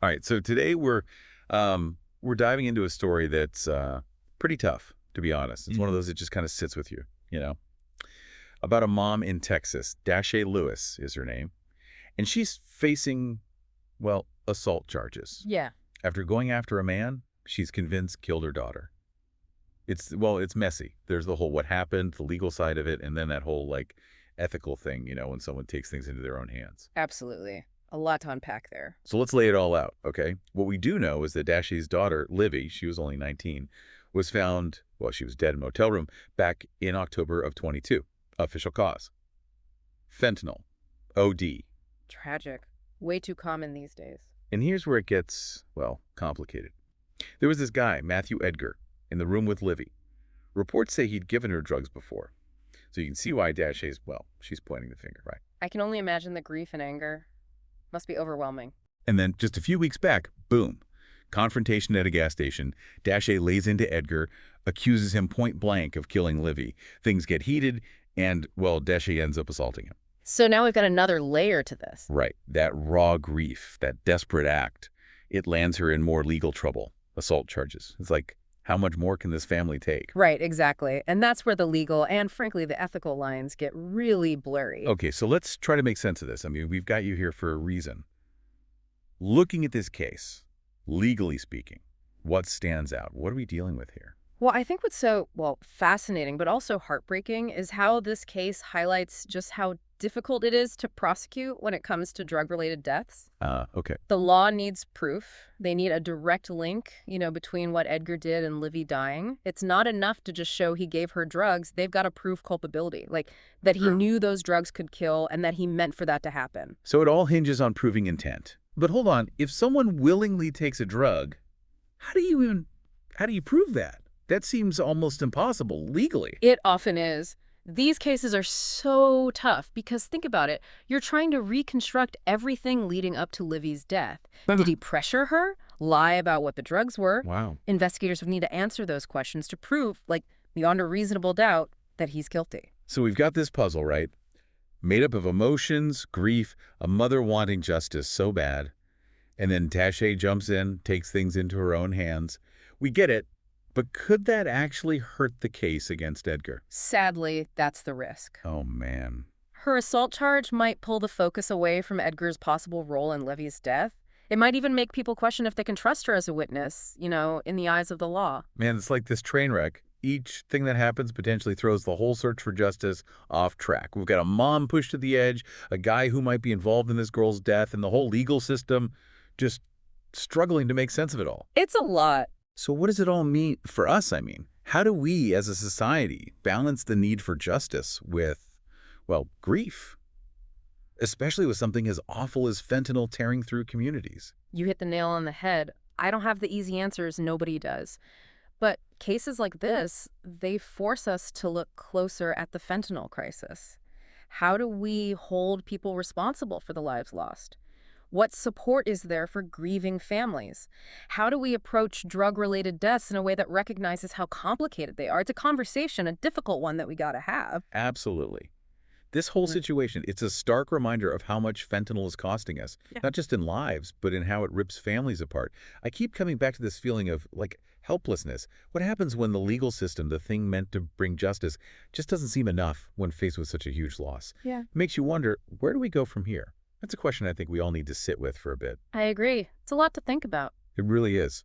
All right, so today we're diving into a story that's pretty tough, to be honest. It's one of Mhm. those that just kind of sits with you, you know, about a mom in Texas. Dashe Lewis is her name, and she's facing, well, assault charges. Yeah. After going after a man she's convinced killed her daughter. It's messy. There's the whole what happened, the legal side of it, and then that whole like ethical thing, when someone takes things into their own hands. Absolutely. A lot to unpack there. So let's lay it all out, okay? What we do know is that Dashi's daughter, Livy, she was only 19, was found, well, she was dead in a motel room back in October of 22. Official cause: fentanyl, OD. Tragic. Way too common these days. And here's where it gets, well, complicated. There was this guy, Matthew Edgar, in the room with Livy. Reports say he'd given her drugs before. So you can see why Dashi's, well, she's pointing the finger, right? I can only imagine the grief and anger. Must be overwhelming. And then just a few weeks back, boom, confrontation at a gas station. Dashe lays into Edgar, accuses him point blank of killing Livy. Things get heated, and, well, Dashe ends up assaulting him. So now we've got another layer to this. Right. That raw grief, that desperate act, it lands her in more legal trouble. Assault charges. It's like, how much more can this family take? Right, exactly. And that's where the legal and, frankly, the ethical lines get really blurry. Okay, so let's try to make sense of this. I mean, we've got you here for a reason. Looking at this case, legally speaking, what stands out? What are we dealing with here? Well, I think what's so, fascinating, but also heartbreaking is how this case highlights just how difficult it is to prosecute when it comes to drug-related deaths. Okay. The law needs proof. They need a direct link, between what Edgar did and Livy dying. It's not enough to just show he gave her drugs. They've got to prove culpability, like that he knew those drugs could kill and that he meant for that to happen. So it all hinges on proving intent. But hold on, if someone willingly takes a drug, how do you prove that? That seems almost impossible legally. It often is. These cases are so tough because think about it. You're trying to reconstruct everything leading up to Livy's death. Did he pressure her? Lie about what the drugs were? Wow. Investigators would need to answer those questions to prove, like, beyond a reasonable doubt, that he's guilty. So we've got this puzzle, right? Made up of emotions, grief, a mother wanting justice so bad, and then Dashe jumps in, takes things into her own hands. We get it, but could that actually hurt the case against Edgar? Sadly, that's the risk. Oh, man. Her assault charge might pull the focus away from Edgar's possible role in Livy's death. It might even make people question if they can trust her as a witness, in the eyes of the law. Man, it's like this train wreck. Each thing that happens potentially throws the whole search for justice off track. We've got a mom pushed to the edge, a guy who might be involved in this girl's death, and the whole legal system just struggling to make sense of it all. It's a lot. So what does it all mean for us, I mean? How do we, as a society, balance the need for justice with, well, grief? Especially with something as awful as fentanyl tearing through communities. You hit the nail on the head. I don't have the easy answers. Nobody does. But cases like this, they force us to look closer at the fentanyl crisis. How do we hold people responsible for the lives lost? What support is there for grieving families? How do we approach drug-related deaths in a way that recognizes how complicated they are? It's a conversation, a difficult one that we got to have. Absolutely. This whole situation, it's a stark reminder of how much fentanyl is costing us, Yeah. not just in lives, but in how it rips families apart. I keep coming back to this feeling of, like, helplessness. What happens when the legal system, the thing meant to bring justice, just doesn't seem enough when faced with such a huge loss? Yeah. It makes you wonder, where do we go from here? That's a question I think we all need to sit with for a bit. I agree. It's a lot to think about. It really is.